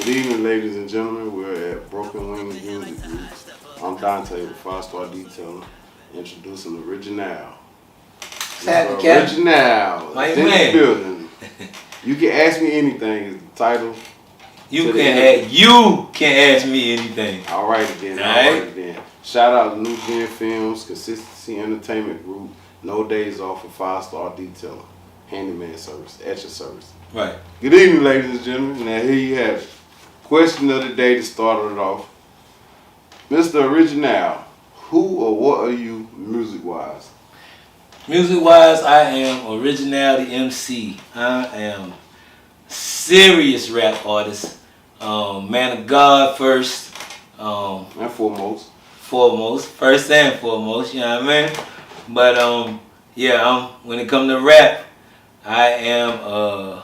Good evening, ladies and gentlemen. We're at Broken Wings Music Group. I'm Dontaye with 5-Star Detailing, introducing Original. Original, my in man. the building. You can ask me anything is the title. You can ask me anything. All right then. Shout out to New Gen Films, Consistency Entertainment Group. No days off for 5-Star Detailing. Handyman service, at your service. Right. Good evening, ladies and gentlemen. Now here you have it. Question of the day to start it off. Mr. Original, who or what are you music-wise? Music-wise, I am Original the MC. I am serious rap artist. Man of God first. And foremost. First and foremost, you know what I mean? But yeah, when it comes to rap, I am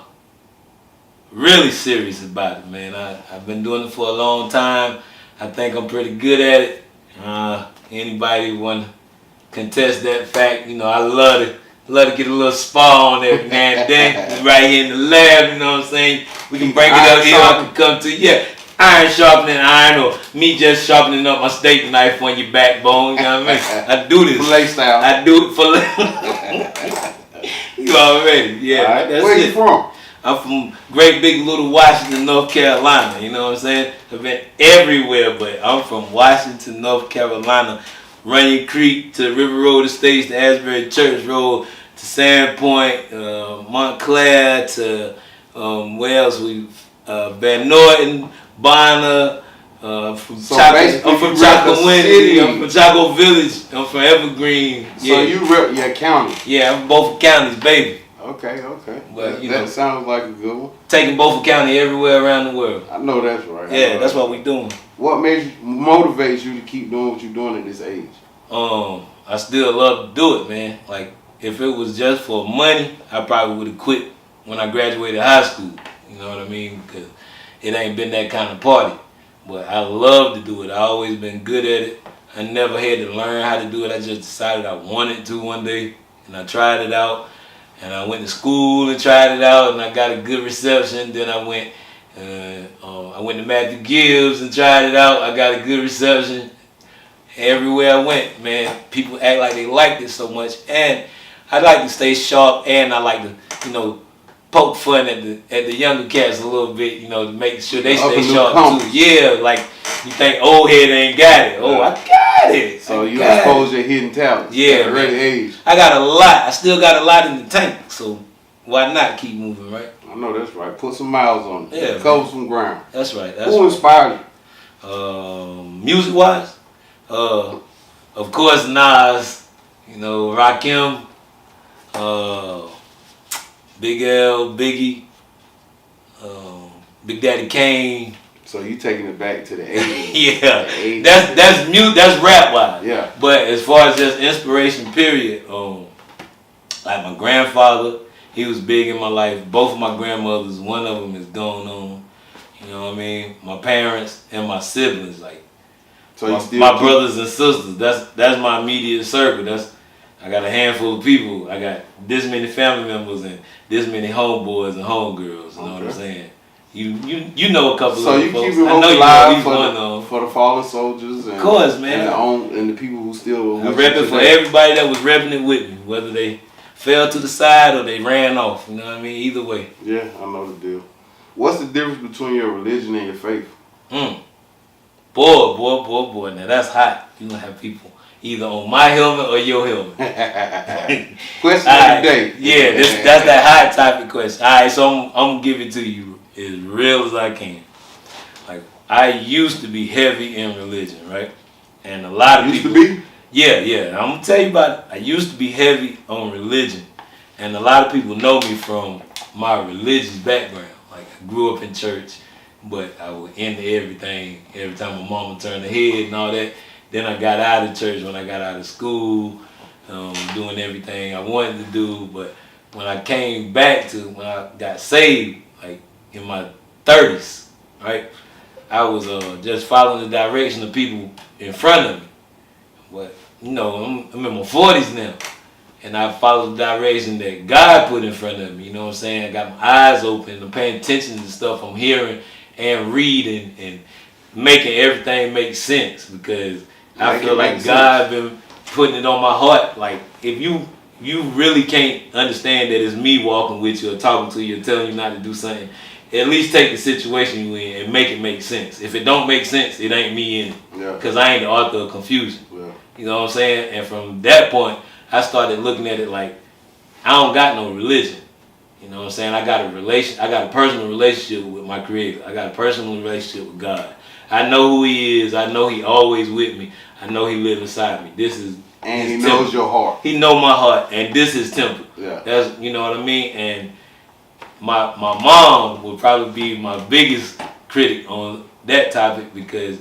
really serious about it, man. I've been doing it for a long time. I think I'm pretty good at it. Anybody want to contest that fact? You know, I love to get a little spar on every now and then. Right here in the lab, you know what I'm saying? We can break it up here. I can come to iron sharpening iron, or me just sharpening up my steak knife on your backbone. You know what I mean? I do this. Filet style. I do it for you already, yeah. Right. That's Where you from? I'm from Great Big Little Washington, North Carolina. You know what I'm saying? I've been everywhere, but I'm from Washington, North Carolina. Runyon Creek to River Road Estates to Asbury Church Road to Sandpoint, Montclair to where else Van Norton, Bonner. I'm from Chocowinity. I'm from Chaco Village. I'm from Evergreen. So you rep your county? Yeah, I'm from Beaufort counties, baby. Okay. But that sounds like a good one. Taking Beaufort County everywhere around the world. I know that's right. Yeah, that's what we doing. What motivates you to keep doing what you're doing at this age? I still love to do it, man. Like, if it was just for money, I probably would have quit when I graduated high school. You know what I mean? Because it ain't been that kind of party. But I love to do it. I always been good at it. I never had to learn how to do it. I just decided I wanted to one day, and I tried it out. And I went to school and tried it out, and I got a good reception. Then I went to Matthew Gibbs and tried it out. I got a good reception. Everywhere I went, man, people act like they liked it so much. And I like to stay sharp, and I like to, poke fun at the younger cats a little bit, to make sure they stay sharp too. Yeah, like you think old head ain't got it. Oh, I got it. So you expose your hidden talents. Yeah, at a early age. I got a lot. I still got a lot in the tank. So why not keep moving, right? I know that's right. Put some miles on it. Yeah, cover some ground. That's right. Who inspired you? Music wise, of course Nas. Rakim, Big L, Biggie, Big Daddy Kane. So you taking it back to the 80s. Yeah, that's rap wise. Yeah. But as far as just inspiration, period. Like my grandfather, he was big in my life. Both of my grandmothers, one of them is gone on. You know what I mean? My parents and my siblings, like so my brothers and sisters. That's my immediate circle. I got a handful of people. I got this many family members and this many homeboys and homegirls. You know what I'm saying? You know a couple of them. So you folks. keep it alive for the fallen soldiers and, of course, man. And the people who still I rep it for everybody that was repping it with me, whether they fell to the side or they ran off. You know what I mean? Either way. Yeah, I know the deal. What's the difference between your religion and your faith? Boy. Now that's hot. You gonna have people either on my helmet or your helmet. Question of the day. Yeah, that's that hot topic question. All right, so I'm gonna give it to you as real as I can. Like, I used to be heavy in religion, right? And a lot of people. Used to be? Yeah. I'm gonna tell you about it. I used to be heavy on religion, and a lot of people know me from my religious background. Like, I grew up in church, but I was into everything. Every time my mama turned her head and all that. Then I got out of church when I got out of school, doing everything I wanted to do. But when I came back when I got saved, like in my 30s, right, I was just following the direction of people in front of me. But, I'm in my 40s now. And I followed the direction that God put in front of me. You know what I'm saying? I got my eyes open. I'm paying attention to stuff I'm hearing and reading and making everything make sense, because I feel like sense. God been putting it on my heart. Like, if you really can't understand that it's me walking with you or talking to you or telling you not to do something, at least take the situation you in and make it make sense. If it don't make sense, it ain't me in it. Yeah. Because I ain't the author of confusion. Yeah. You know what I'm saying? And from that point, I started looking at it like, I don't got no religion. You know what I'm saying? I got a personal relationship with my Creator. I got a personal relationship with God. I know who He is. I know He always with me. I know He lives inside me. This is and He temple. knows your heart. He know my heart, and this is temple. Yeah. That's, you know what I mean? And my mom would probably be my biggest critic on that topic, because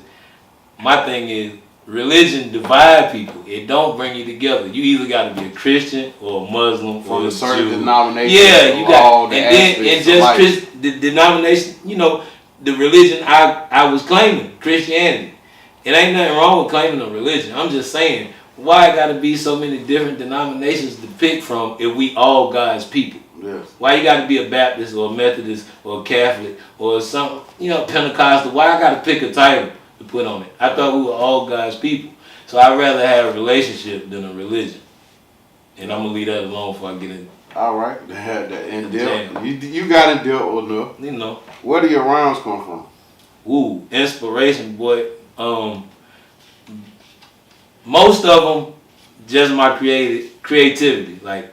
my thing is, religion divide people. It don't bring you together. You either got to be a Christian or a Muslim From or a certain Jew. denomination. Yeah, you got all the and then aspects and of just life. the denomination. You know, the religion I was claiming, Christianity. It ain't nothing wrong with claiming a religion. I'm just saying, why got to be so many different denominations to pick from if we all God's people? Yes. Why you got to be a Baptist or a Methodist or a Catholic or some, Pentecostal? Why I got to pick a title to put on it? I thought we were all God's people. So I'd rather have a relationship than a religion. And I'm going to leave that alone before I get in. All right. And you got in dealt with enough. You know. Where do your rhymes come from? Ooh, inspiration, boy. Most of them just my creativity. Like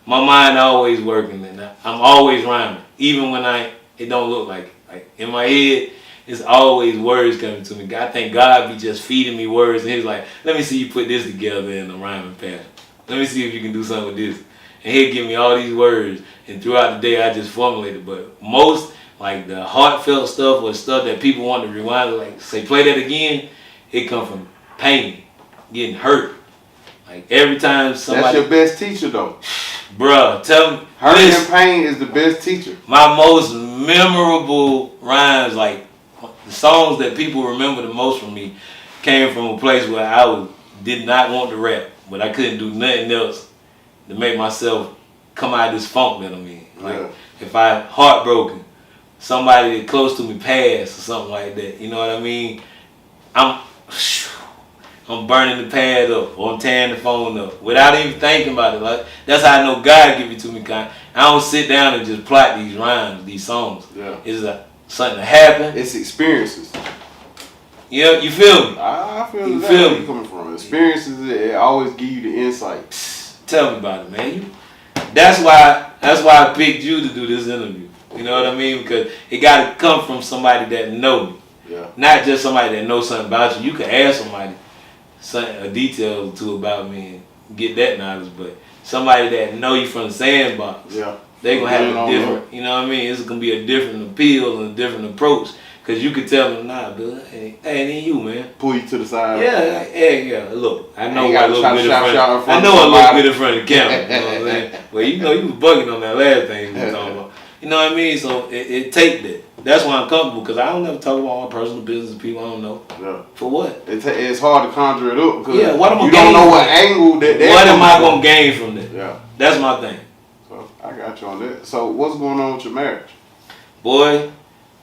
my mind always working, and I'm always rhyming, even when it don't look like it. Like in my head, it's always words coming to me. I think God be just feeding me words, and He's like, let me see you put this together in a rhyming pattern. Let me see if you can do something with this. And He'll give me all these words, and throughout the day I just formulate it. But most, like the heartfelt stuff or stuff that people want to rewind, like say play that again, it come from pain, getting hurt. Like every time somebody. That's your best teacher though. Bruh, tell me. Hurt and pain is the best teacher. My most memorable rhymes, like the songs that people remember the most from me, came from a place where I did not want to rap, but I couldn't do nothing else to make myself come out of this funk that I'm in. Like if I'm heartbroken, somebody that close to me passed or something like that, you know what I mean? I'm burning the pad up or I'm tearing the phone up without even thinking about it. Like that's how I know God give it to me. I don't sit down and just plot these rhymes, these songs. Yeah. It's something that happened. It's experiences. Yeah, you feel me? I feel you exactly feel where me? you're coming from. Experiences, it always give you the insight. Tell me about it, man. That's why I picked you to do this interview. You know what I mean? Because it got to come from somebody that know me. Yeah. Not just somebody that knows something about you. You can ask somebody a detail or two about me and get that knowledge, but somebody that know you from the sandbox, they gonna have a different, you know what I mean? It's gonna be a different appeal and a different approach, cause you could tell them, nah, Bill, hey, then you, man. Pull you to the side. Yeah. Look, I know I a little bit in front of the camera. You know what I'm saying? Well, you was bugging on that last thing we were talking about. You know what I mean? So it take that. That's why I'm comfortable, because I don't never talk about my personal business to people I don't know. Yeah. For what? It's hard to conjure it up because what am I you don't know what angle that. What am I gonna gain from that? Yeah. That's my thing. So I got you on that. So what's going on with your marriage? Boy,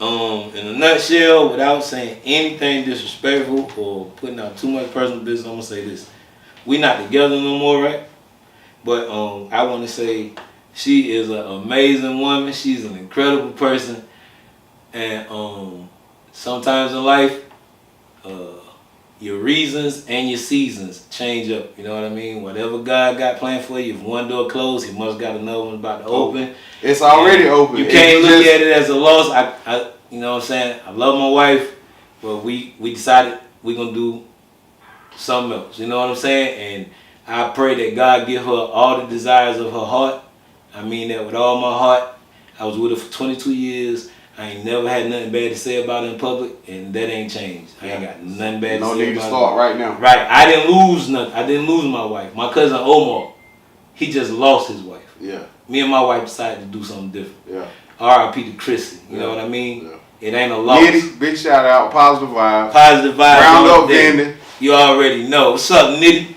in a nutshell, without saying anything disrespectful or putting out too much personal business, I'm gonna say this: we not together no more, right? But I want to say she is an amazing woman. She's an incredible person. And sometimes in life, your reasons and your seasons change up. You know what I mean? Whatever God got planned for you, if one door closed, He must got another one about to open. It's already open. You can't look at it as a loss. I you know what I'm saying? I love my wife, but we decided we're gonna do something else. You know what I'm saying? And I pray that God give her all the desires of her heart. I mean that with all my heart. I was with her for 22 years. I ain't never had nothing bad to say about her in public, and that ain't changed. I ain't got nothing bad to say about her. No need to start right now. Right. I didn't lose nothing. I didn't lose my wife. My cousin Omar, he just lost his wife. Yeah. Me and my wife decided to do something different. Yeah. R.I.P. to Chrissy. You know what I mean? Yeah. It ain't a loss. Nitty, big shout out. Positive vibes. Positive vibes. Round up, Dandy. You already know. What's up, Nitty?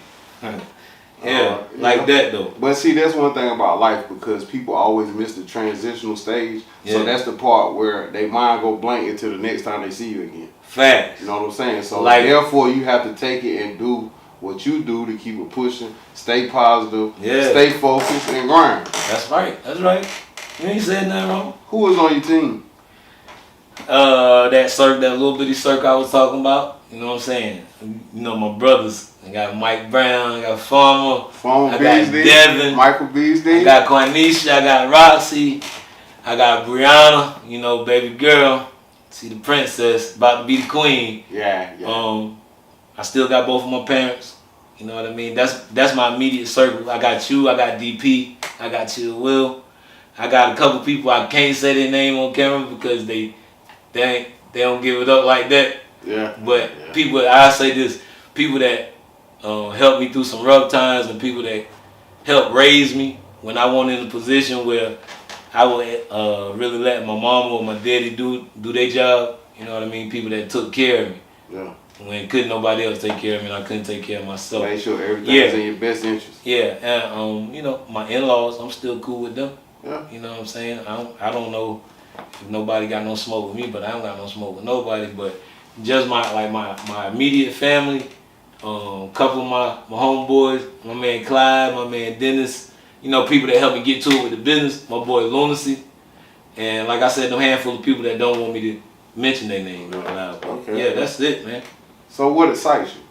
Yeah, like that though. But see, that's one thing about life because people always miss the transitional stage. Yeah. So that's the part where they mind go blank until the next time they see you again. Facts. You know what I'm saying? So like, therefore, you have to take it and do what you do to keep it pushing, stay positive, stay focused, and grind. That's right. That's right. You ain't said nothing wrong. Who was on your team? That little bitty circle I was talking about. You know what I'm saying? You know my brothers. I got Mike Brown. I got Farmer. I got Devin. Michael Beasley. I got Cornisha. I got Roxy. I got Brianna. You know, baby girl. See the princess about to be the queen. Yeah. I still got both of my parents. You know what I mean? That's my immediate circle. I got you. I got DP. I got Chill Will. I got a couple people I can't say their name on camera because they don't give it up like that. Yeah. But people, I say this, people that helped me through some rough times and people that helped raise me when I wasn't in a position where I would really let my mama or my daddy do their job. You know what I mean? People that took care of me. Yeah. When couldn't nobody else take care of me and I couldn't take care of myself. Make sure everything is in your best interest. Yeah, and you know, my in-laws, I'm still cool with them. Yeah. You know what I'm saying? I don't know if nobody got no smoke with me, but I don't got no smoke with nobody. But just my immediate family, couple of my homeboys, my man Clyde, my man Dennis, you know, people that helped me get to it with the business, my boy Lunacy. And like I said, them handful of people that don't want me to mention their name. Okay. Yeah, that's it, man. So what excites you?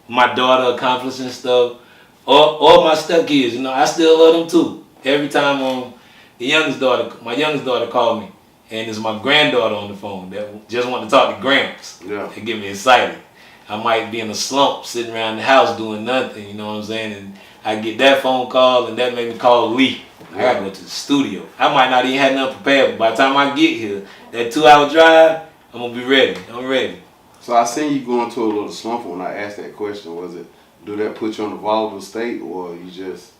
My daughter accomplishing stuff, or my stepkids, you know, I still love them too. Every time my youngest daughter called me, and it's my granddaughter on the phone that just want to talk to Gramps. Yeah. It get me excited. I might be in a slump sitting around the house doing nothing, you know what I'm saying? And I get that phone call and that made me call Lee. I gotta go to the studio. I might not even have nothing prepared, but by the time I get here, that 2-hour drive, I'm gonna be ready. I'm ready. So I seen you going to a little slump when I asked that question. Do that put you in a volatile state or you just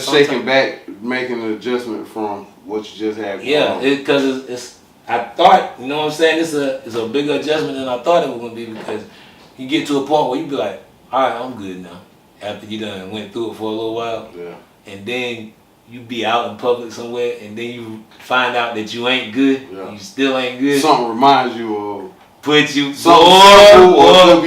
shaking back, making an adjustment from what you just had going on? Because it's I thought, you know what I'm saying, it's a bigger adjustment than I thought it was gonna be because you get to a point where you be like, all right, I'm good now. After you done went through it for a little while. Yeah. And then you be out in public somewhere and then you find out that you ain't good. Yeah. You still ain't good. Something reminds you of put you something or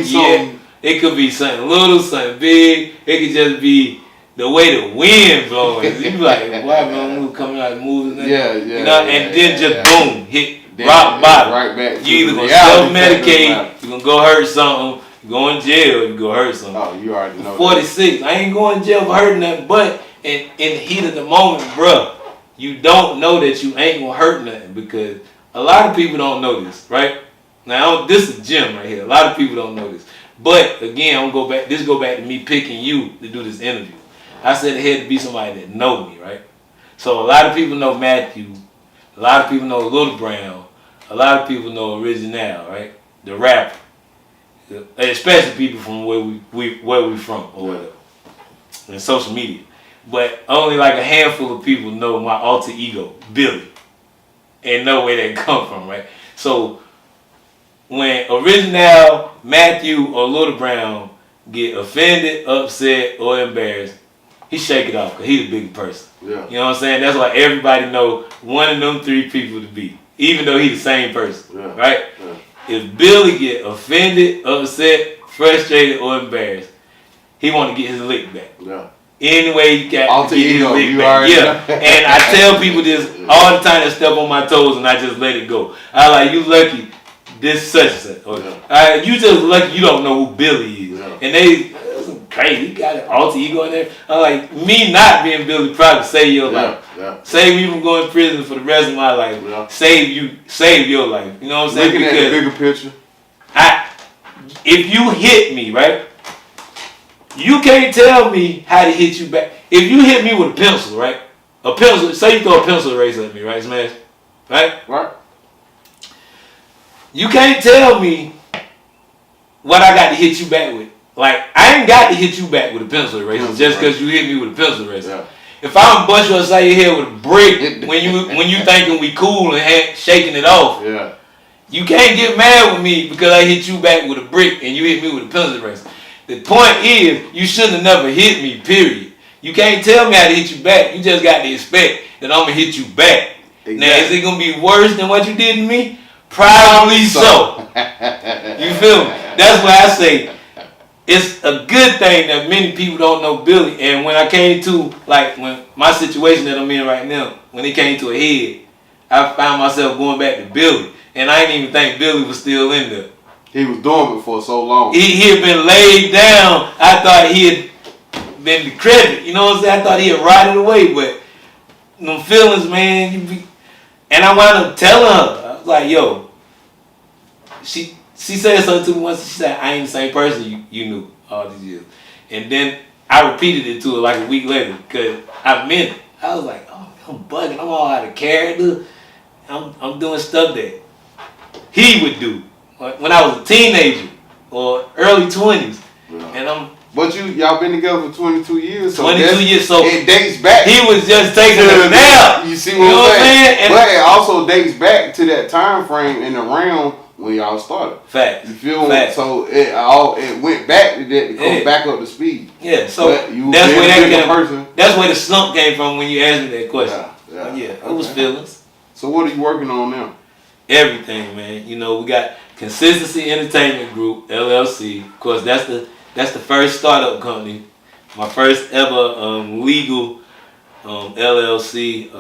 it could be something little, something big. It could just be the way the wind blowing. You be like, why man coming out and moving? Yeah. You know, and then just boom, hit rock bottom. Right back. You either gonna self-medicate, you gonna go hurt something, you go in jail, you go hurt something. Oh, you already know. 46. I ain't going to jail for hurting nothing, but in the heat of the moment, bruh, you don't know that you ain't gonna hurt nothing because a lot of people don't know this, right? Now this is Jim right here. A lot of people don't know this. But again, I'm gonna go back. This go back to me picking you to do this interview. I said it had to be somebody that know me, right? So a lot of people know Matthew. A lot of people know Little Brown. A lot of people know Original, right? The rapper. Especially people from where we from or whatever. In social media. But only like a handful of people know my alter ego, Billy. And know where that come from, right? So when Original, Matthew, or Little Brown get offended, upset, or embarrassed, he shake it off because he's a bigger person. Yeah. You know what I'm saying? That's why everybody know one of them three people to be, even though he's the same person, right? Yeah. If Billy get offended, upset, frustrated, or embarrassed, he want to get his lick back. Yeah. Anyway, you got to get his ego, lick back. Yeah. And I tell people this all the time that step on my toes and I just let it go. I like, you lucky this such and such. Or, you just lucky you don't know who Billy is. Yeah. And they crazy, you got an alter ego in there. I'm like, me not being Billy probably save your life. Yeah. Save me from going to prison for the rest of my life. Yeah. Save your life. You know what I'm saying? Looking at the bigger picture. If you hit me, right? You can't tell me how to hit you back. If you hit me with a pencil, right? A pencil, say you throw a pencil eraser at me, right, Smash? Right? Right. You can't tell me what I got to hit you back with. Like, I ain't got to hit you back with a pencil eraser just because you hit me with a pencil eraser. Yeah. If I'm bust you upside your head with a brick when you thinking we cool and shaking it off, You can't get mad with me because I hit you back with a brick and you hit me with a pencil eraser. The point is, you shouldn't have never hit me, period. You can't tell me how to hit you back. You just got to expect that I'm going to hit you back. Exactly. Now, is it going to be worse than what you did to me? Probably so. You feel me? That's why I say it's a good thing that many people don't know Billy. And when I came to, like, when my situation that I'm in right now, when it came to a head, I found myself going back to Billy. And I didn't even think Billy was still in there. He was dormant for so long. He had been laid down. I thought he had been decrepit. You know what I'm saying? I thought he had rotted away. But them feelings, man, and I wound up telling her. I was like, yo, she said something to me once. She said, I ain't the same person you knew all these years. And then I repeated it to her like a week later because I meant it. I was like, oh, I'm bugging. I'm all out of character. I'm doing stuff that he would do when I was a teenager or early 20s. Yeah. But y'all been together for 22 years. So 22 years, so it dates back. He was just taking a nap. You see what I'm saying? But it also dates back to that time frame in the realm when y'all started. Facts. You feel me? So it went back to that to come back up to speed. Yeah. So that's where the slump came from when you asked me that question. Yeah. It was feelings. So what are you working on now? Everything, man. You know, we got Consistency Entertainment Group LLC. Of course, that's the first startup company. My first ever legal LLC.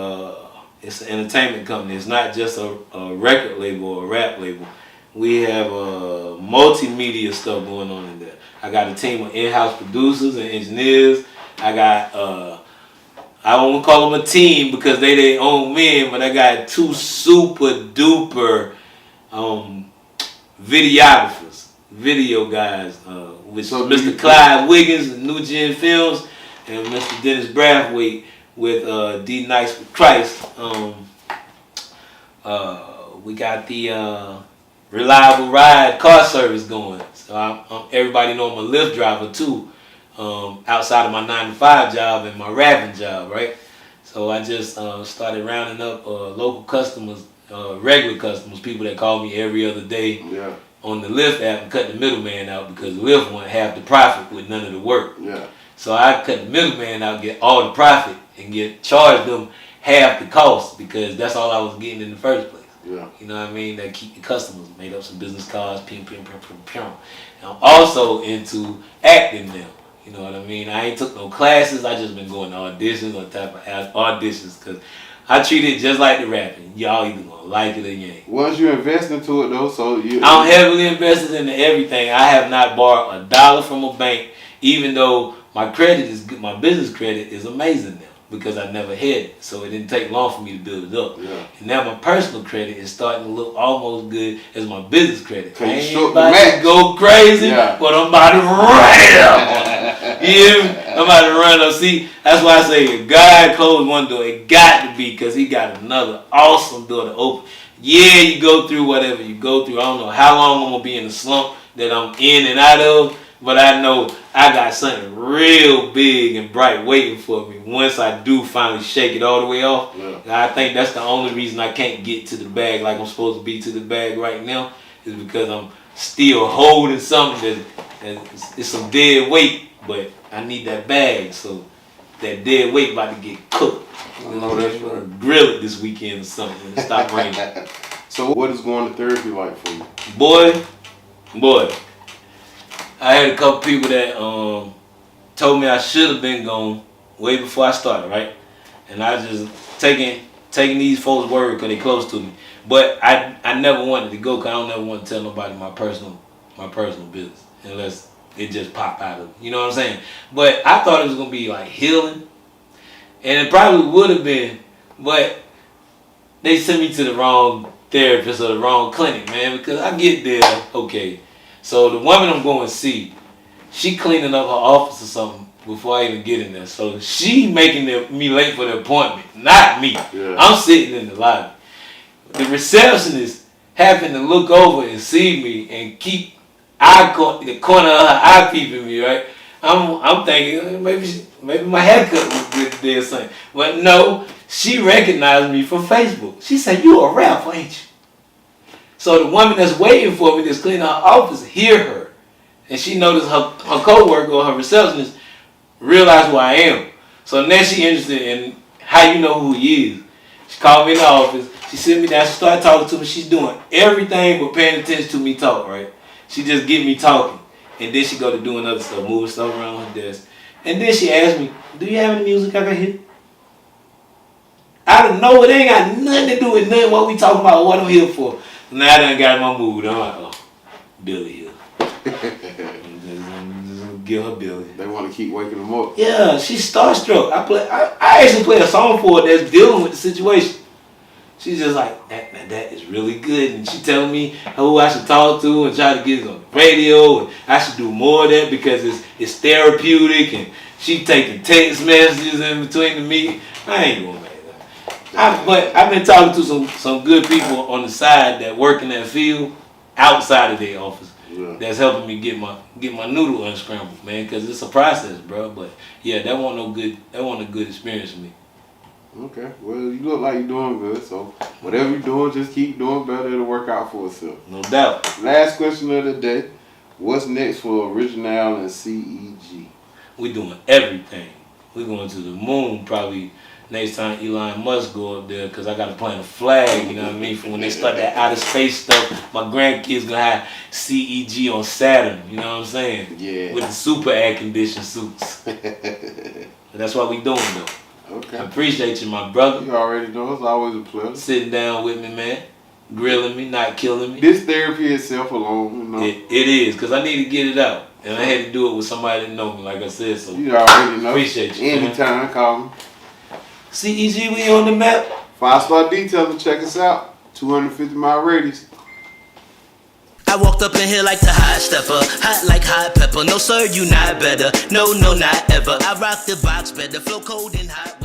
It's an entertainment company. It's not just a record label or a rap label. We have multimedia stuff going on in there. I got a team of in-house producers and engineers. I got I don't call them a team because they their own men, but I got 2 super duper videographers, video guys, which Mr. Clyde Wiggins of New Gen Films and Mr. Dennis Brathwaite with D Nice with Christ. We got the Reliable Ride car service going. So everybody know I'm a Lyft driver too. Outside of my 9-to-5 job and my rapping job, right? So I just started rounding up local customers, regular customers, people that call me every other day on the Lyft app and cut the middleman out because Lyft want half the profit with none of the work. Yeah. So I cut the middleman out, get all the profit, and charge them half the cost because that's all I was getting in the first place. Yeah. You know what I mean? That keep the customers, made up some business cards, pim. And I'm also into acting now. You know what I mean? I ain't took no classes. I just been going to auditions or type of auditions because I treat it just like the rapping. Y'all either gonna like it or you ain't. Once you invest into it though, I'm heavily invested into everything. I have not borrowed $1 from a bank, even though my credit is good. My business credit is amazing now because I never had it, so it didn't take long for me to build it up. Yeah. And now my personal credit is starting to look almost good as my business credit. I ain't about to go crazy, but I'm about to run it up. You hear me? I'm about to run up. See, that's why I say if God closed one door, it got to be because he got another awesome door to open. Yeah, you go through whatever you go through. I don't know how long I'm going to be in the slump that I'm in and out of, but I know I got something real big and bright waiting for me once I do finally shake it all the way off. Yeah. I think that's the only reason I can't get to the bag like I'm supposed to be to the bag right now is because I'm still holding something that is some dead weight, but I need that bag, so that dead weight about to get cooked. You know, that's right. Grill it this weekend or something and stop raining. So what is going to therapy like for you? Boy. I had a couple people that told me I should have been gone way before I started, right? And I just taking these folks' word because they close to me. But I never wanted to go because I don't never want to tell nobody my personal business unless it just pop out of, you know what I'm saying? But I thought it was gonna be like healing, and it probably would have been, but they sent me to the wrong therapist or the wrong clinic, man. Because I get there, okay. So the woman I'm going to see, she cleaning up her office or something before I even get in there. So she making me late for the appointment, not me. Yeah. I'm sitting in the lobby. The receptionist happened to look over and see me and keep the corner of her eye peeping me, right? I'm thinking maybe my haircut was good there or something. But no, she recognized me from Facebook. She said, "You a rapper, ain't you?" So the woman that's waiting for me, that's cleaning her office, hear her. And she noticed her co-worker or her receptionist realize who I am. So now she interested in how you know who he is. She called me in the office. She sit me down. She started talking to me. She's doing everything but paying attention to me talk, right? She just get me talking. And then she go to doing other stuff, moving stuff around her desk. And then she asked me, do you have any music I can hear? I don't know. It ain't got nothing to do with nothing what we talking about or what I'm here for. Now I done got in my mood. I'm like, oh, Billy here. Give her Billy. They want to keep waking them up. Yeah, she's starstruck. I actually play a song for her that's dealing with the situation. She's just like, that is really good. And she telling me who I should talk to and try to get it on the radio. And I should do more of that because it's therapeutic. And she taking text messages in between the meeting. I ain't doing that. But I've been talking to some good people on the side that work in that field outside of their office. Yeah. That's helping me get my noodle unscrambled, man, because it's a process, bro. But yeah, that wasn't a good experience for me. Okay, well, you look like you're doing good, so whatever you're doing, just keep doing better. It'll work out for itself. No doubt. Last question of the day: what's next for Original and CEG? We doing everything. We going to the moon probably. Next time Elon Musk go up there, because I got to plant a flag, you know what I mean? For when they start that outer space stuff, my grandkids going to have CEG on Saturn, you know what I'm saying? Yeah. With the super air-conditioned suits. That's what we doing, though. Okay. I appreciate you, my brother. You already know. It's always a pleasure. Sitting down with me, man. Grilling me, not killing me. This therapy itself alone, you know. It is, because I need to get it out. And I had to do it with somebody that know me, like I said. So you already know. Appreciate you. Anytime, call me. CEG, we on the map. 5-star details and check us out. 250 mile radius. I walked up in here like the hot stepper, hot like hot pepper. No sir, you not better. No, not ever. I rock the box better. Flow cold and hot.